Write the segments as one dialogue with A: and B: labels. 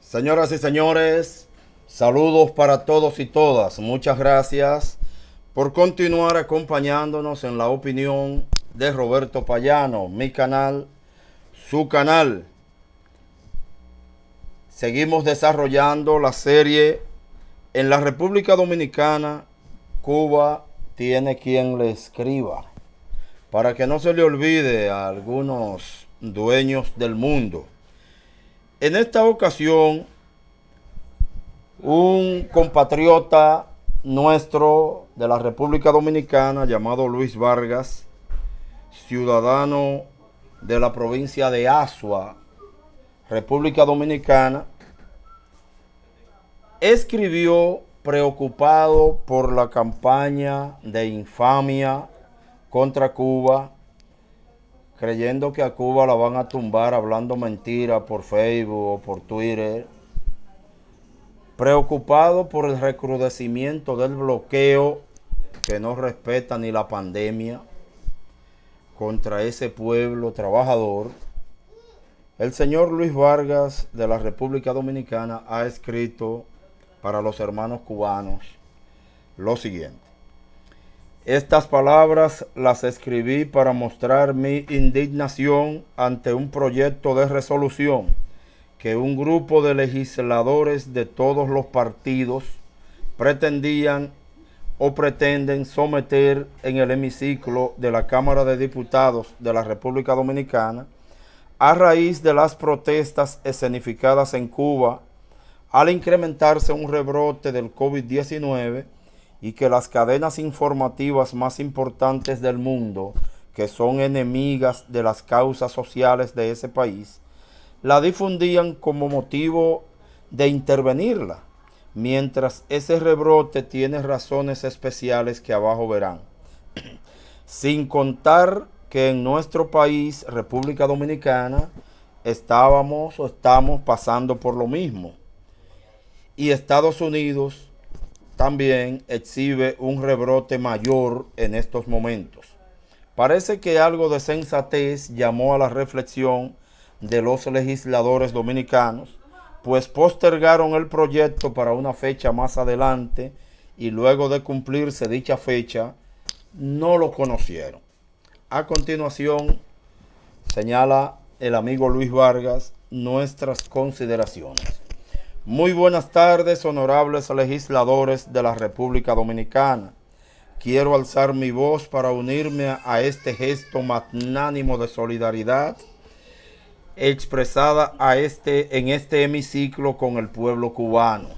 A: Señoras y señores, saludos para todos y todas. Muchas gracias por continuar acompañándonos en la opinión de Roberto Payano, mi canal, su canal. Seguimos desarrollando la serie En la República Dominicana, Cuba tiene quien le escriba. Para que no se le olvide a algunos dueños del mundo. En esta ocasión, un compatriota nuestro de la República Dominicana llamado Luis Vargas, ciudadano de la provincia de Azua, República Dominicana, escribió preocupado por la campaña de infamia contra Cuba, creyendo que a Cuba la van a tumbar hablando mentira por Facebook o por Twitter, preocupado por el recrudecimiento del bloqueo que no respeta ni la pandemia contra ese pueblo trabajador. El señor Luis Vargas de la República Dominicana ha escrito para los hermanos cubanos lo siguiente: estas palabras las escribí para mostrar mi indignación ante un proyecto de resolución que un grupo de legisladores de todos los partidos pretendían o pretenden someter en el hemiciclo de la Cámara de Diputados de la República Dominicana a raíz de las protestas escenificadas en Cuba al incrementarse un rebrote del COVID-19 y que las cadenas informativas más importantes del mundo, que son enemigas de las causas sociales de ese país, la difundían como motivo de intervenirla, mientras ese rebrote tiene razones especiales que abajo verán. Sin contar que en nuestro país, República Dominicana, estábamos o estamos pasando por lo mismo. Y Estados Unidos también exhibe un rebrote mayor en estos momentos. Parece que algo de sensatez llamó a la reflexión de los legisladores dominicanos, pues postergaron el proyecto para una fecha más adelante y luego de cumplirse dicha fecha, no lo conocieron. A continuación, señala el amigo Luis Vargas nuestras consideraciones. Muy buenas tardes, honorables legisladores de la República Dominicana. Quiero alzar mi voz para unirme a este gesto magnánimo de solidaridad expresada en este hemiciclo con el pueblo cubano,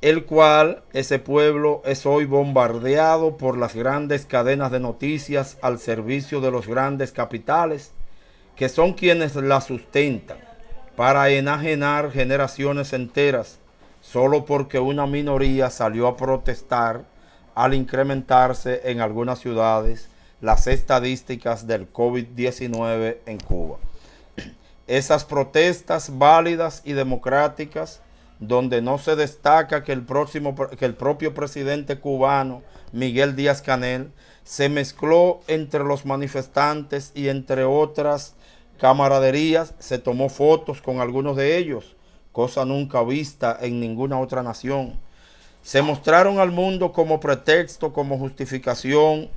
A: el cual, ese pueblo, es hoy bombardeado por las grandes cadenas de noticias al servicio de los grandes capitales, que son quienes la sustentan, para enajenar generaciones enteras, solo porque una minoría salió a protestar al incrementarse en algunas ciudades las estadísticas del COVID-19 en Cuba. Esas protestas válidas y democráticas, donde no se destaca que el propio presidente cubano, Miguel Díaz-Canel, se mezcló entre los manifestantes y entre otras camaraderías, se tomó fotos con algunos de ellos, cosa nunca vista en ninguna otra nación. Se mostraron al mundo como pretexto, como justificación,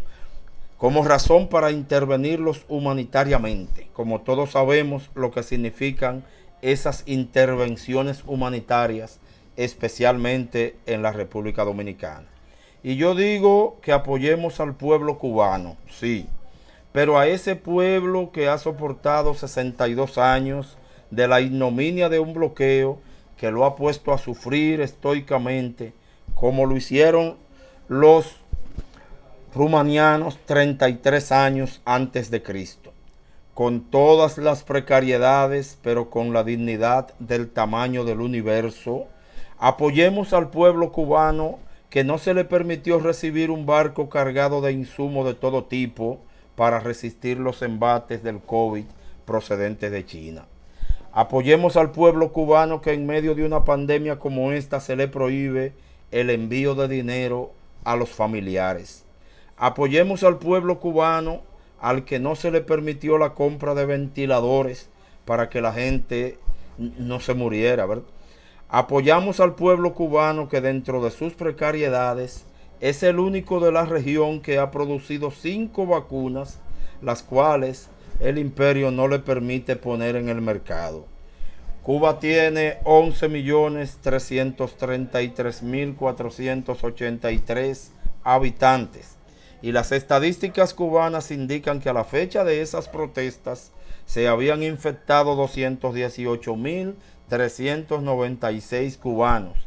A: como razón para intervenirlos humanitariamente. Como todos sabemos lo que significan esas intervenciones humanitarias, especialmente en la República Dominicana. Y yo digo que apoyemos al pueblo cubano, sí, pero a ese pueblo que ha soportado 62 años de la ignominia de un bloqueo que lo ha puesto a sufrir estoicamente, como lo hicieron los rumanianos 33 años antes de Cristo, con todas las precariedades, pero con la dignidad del tamaño del universo. Apoyemos al pueblo cubano que no se le permitió recibir un barco cargado de insumos de todo tipo para resistir los embates del COVID procedentes de China. Apoyemos al pueblo cubano que en medio de una pandemia como esta se le prohíbe el envío de dinero a los familiares. Apoyemos al pueblo cubano al que no se le permitió la compra de ventiladores para que la gente no se muriera, ¿verdad? Apoyamos al pueblo cubano que dentro de sus precariedades es el único de la región que ha producido 5 vacunas, las cuales el imperio no le permite poner en el mercado. Cuba tiene 11.333.483 habitantes y las estadísticas cubanas indican que a la fecha de esas protestas se habían infectado 218.396 cubanos,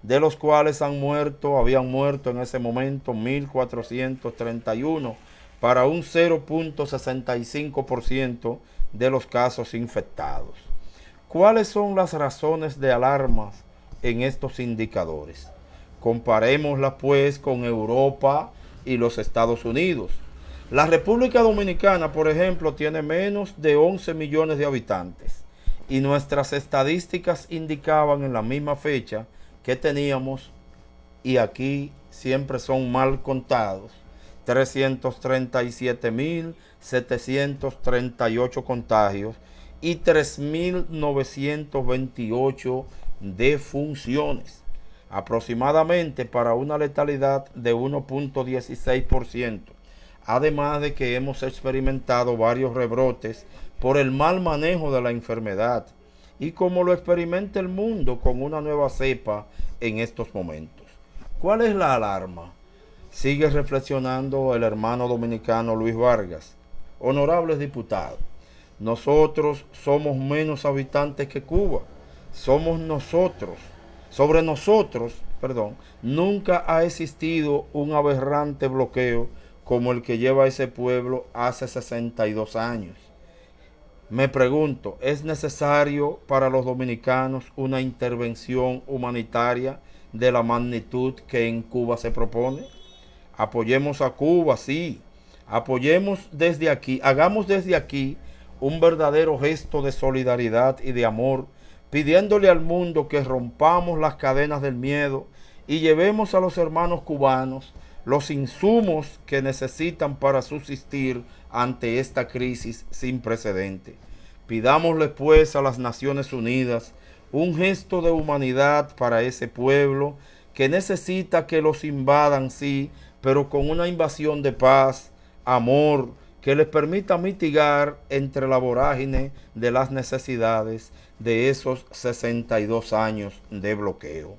A: de los cuales habían muerto en ese momento 1.431 para un 0.65% de los casos infectados. ¿Cuáles son las razones de alarma en estos indicadores? Comparémoslas pues con Europa y los Estados Unidos. La República Dominicana, por ejemplo, tiene menos de 11 millones de habitantes y nuestras estadísticas indicaban en la misma fecha que teníamos, y aquí siempre son mal contados, 337.738 contagios y 3.928 defunciones, aproximadamente para una letalidad de 1.16%, además de que hemos experimentado varios rebrotes por el mal manejo de la enfermedad y como lo experimenta el mundo con una nueva cepa en estos momentos. ¿Cuál es la alarma? Sigue reflexionando el hermano dominicano Luis Vargas. Honorables diputados, nosotros somos menos habitantes que Cuba. Sobre nosotros, nunca ha existido un aberrante bloqueo como el que lleva ese pueblo hace 62 años. Me pregunto, ¿es necesario para los dominicanos una intervención humanitaria de la magnitud que en Cuba se propone? Apoyemos a Cuba, sí. Apoyemos desde aquí, hagamos desde aquí un verdadero gesto de solidaridad y de amor, pidiéndole al mundo que rompamos las cadenas del miedo y llevemos a los hermanos cubanos los insumos que necesitan para subsistir ante esta crisis sin precedente. Pidámosle pues a las Naciones Unidas un gesto de humanidad para ese pueblo que necesita que los invadan, sí, pero con una invasión de paz, amor, que les permita mitigar entre la vorágine de las necesidades de esos 62 años de bloqueo.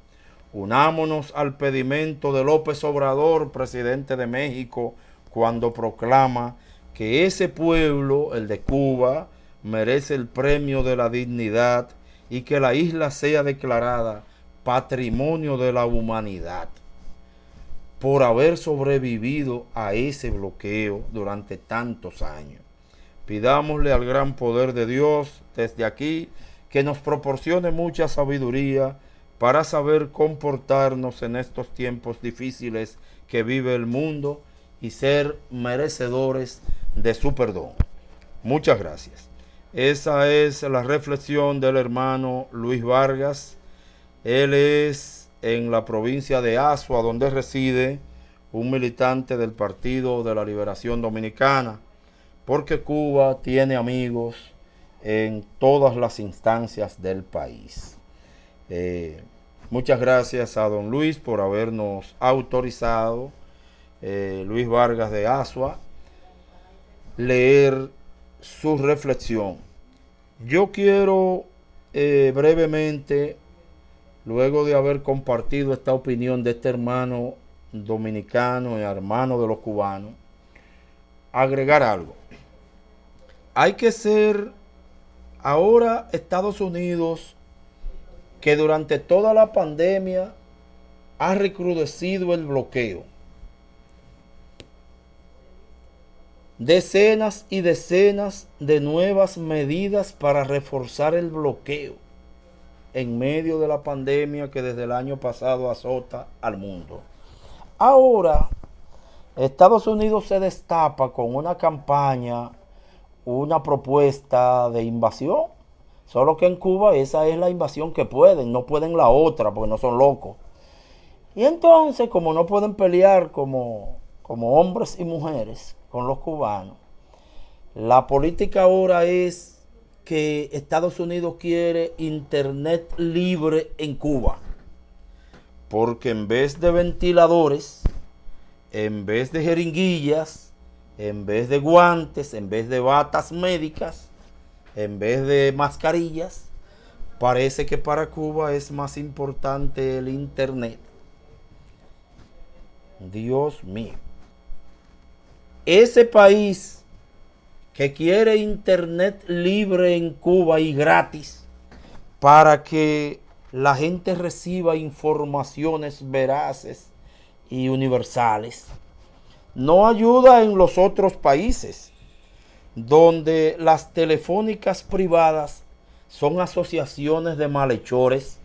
A: Unámonos al pedimento de López Obrador, presidente de México, cuando proclama que ese pueblo, el de Cuba, merece el premio de la dignidad y que la isla sea declarada Patrimonio de la Humanidad por haber sobrevivido a ese bloqueo durante tantos años. Pidámosle al gran poder de Dios desde aquí que nos proporcione mucha sabiduría para saber comportarnos en estos tiempos difíciles que vive el mundo y ser merecedores de su perdón. Muchas gracias. Esa es la reflexión del hermano Luis Vargas. Él es en la provincia de Azua, donde reside, un militante del Partido de la Liberación Dominicana, porque Cuba tiene amigos en todas las instancias del país. Muchas gracias a don Luis por habernos autorizado, Luis Vargas de Azua, leer su reflexión. Yo quiero brevemente, luego de haber compartido esta opinión de este hermano dominicano y hermano de los cubanos, agregar algo. Hay que ser ahora Estados Unidos, que durante toda la pandemia ha recrudecido el bloqueo. Decenas y decenas de nuevas medidas para reforzar el bloqueo en medio de la pandemia que desde el año pasado azota al mundo. Ahora, Estados Unidos se destapa con una campaña, una propuesta de invasión. Solo que en Cuba esa es la invasión que pueden, no pueden la otra porque no son locos. Y entonces, como no pueden pelear como hombres y mujeres con los cubanos, la política ahora es que Estados Unidos quiere internet libre en Cuba? Porque en vez de ventiladores, en vez de jeringuillas, en vez de guantes, en vez de batas médicas, en vez de mascarillas, parece que para Cuba es más importante el internet. Dios mío. Ese país que quiere internet libre en Cuba y gratis para que la gente reciba informaciones veraces y universales, no ayuda en los otros países donde las telefónicas privadas son asociaciones de malhechores,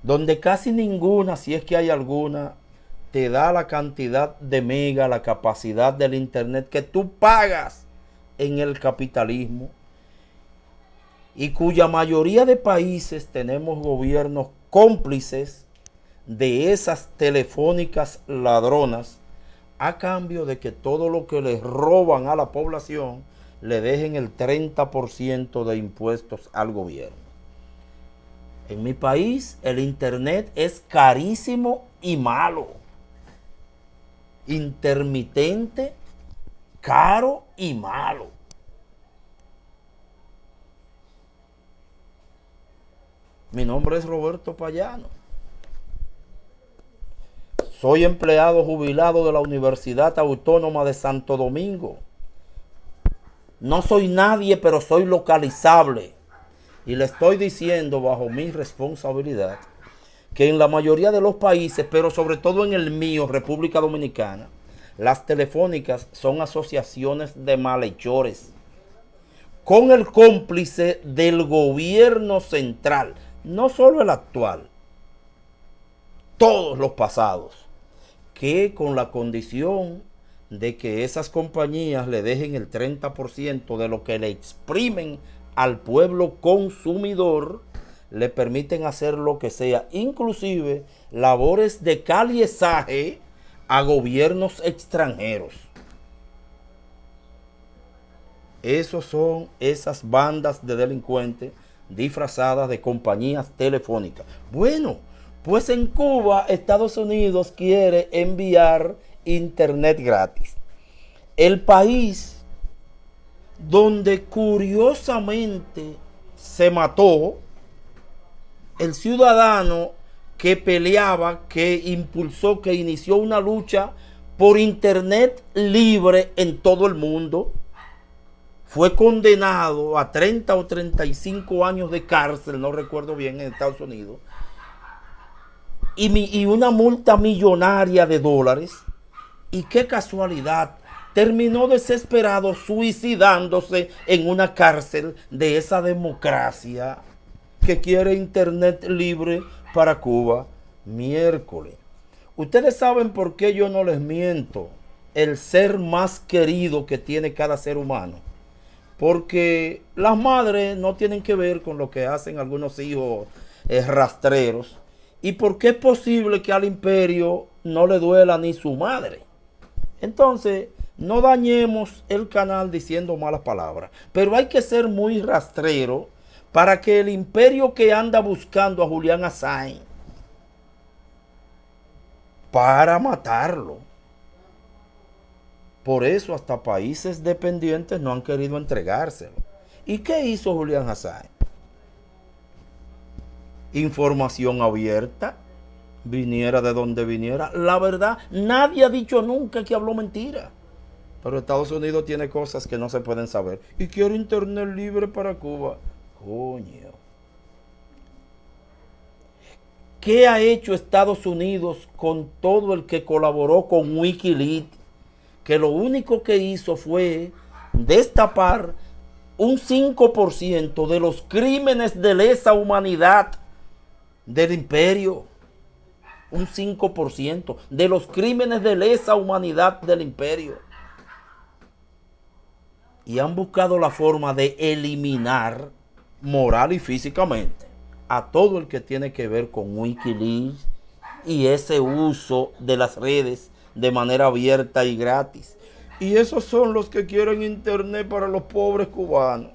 A: donde casi ninguna, si es que hay alguna, te da la cantidad de mega, la capacidad del internet que tú pagas en el capitalismo, y cuya mayoría de países tenemos gobiernos cómplices de esas telefónicas ladronas, a cambio de que todo lo que les roban a la población le dejen el 30% de impuestos al gobierno. En mi país el internet es carísimo y malo, intermitente, caro y malo. Mi nombre es Roberto Payano. Soy empleado jubilado de la Universidad Autónoma de Santo Domingo. No soy nadie, pero soy localizable. Y le estoy diciendo bajo mi responsabilidad que en la mayoría de los países, pero sobre todo en el mío, República Dominicana, las telefónicas son asociaciones de malhechores con el cómplice del gobierno central, no solo el actual, todos los pasados, que con la condición de que esas compañías le dejen el 30% de lo que le exprimen al pueblo consumidor, le permiten hacer lo que sea, inclusive labores de caliezaje a gobiernos extranjeros. Esos son esas bandas de delincuentes disfrazadas de compañías telefónicas. Bueno, pues en Cuba, Estados Unidos quiere enviar internet gratis. El país donde curiosamente se mató el ciudadano que peleaba, que impulsó, que inició una lucha por internet libre en todo el mundo, fue condenado a 30 o 35 años de cárcel, no recuerdo bien, en Estados Unidos, y una multa millonaria de dólares. Y qué casualidad, terminó desesperado suicidándose en una cárcel de esa democracia que quiere internet libre para Cuba. Miércoles. Ustedes saben por qué yo no les miento el ser más querido que tiene cada ser humano. Porque las madres no tienen que ver con lo que hacen algunos hijos rastreros. Y porque es posible que al imperio no le duela ni su madre. Entonces, no dañemos el canal diciendo malas palabras. Pero hay que ser muy rastrero para que el imperio que anda buscando a Julian Assange para matarlo. Por eso hasta países dependientes no han querido entregárselo. ¿Y qué hizo Julian Assange? Información abierta, viniera de donde viniera. La verdad, nadie ha dicho nunca que habló mentira. Pero Estados Unidos tiene cosas que no se pueden saber. Y quiero internet libre para Cuba. Coño. ¿Qué ha hecho Estados Unidos con todo el que colaboró con Wikileaks? Que lo único que hizo fue destapar un 5% de los crímenes de lesa humanidad del imperio. Un 5% de los crímenes de lesa humanidad del imperio. Y han buscado la forma de eliminar moral y físicamente a todo el que tiene que ver con Wikileaks y ese uso de las redes de manera abierta y gratis. Y esos son los que quieren internet para los pobres cubanos.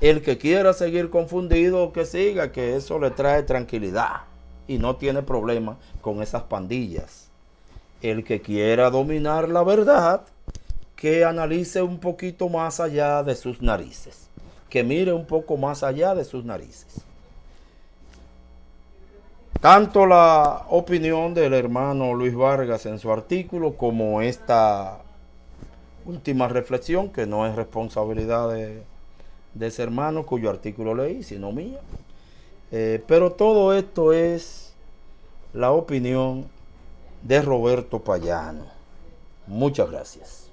A: El que quiera seguir confundido, que siga, que eso le trae tranquilidad y no tiene problema con esas pandillas. El que quiera dominar la verdad, que analice un poquito más allá de sus narices, que mire un poco más allá de sus narices. Tanto la opinión del hermano Luis Vargas en su artículo como esta última reflexión, que no es responsabilidad de ese hermano cuyo artículo leí, sino mía. Pero todo esto es la opinión de Roberto Payano. Muchas gracias.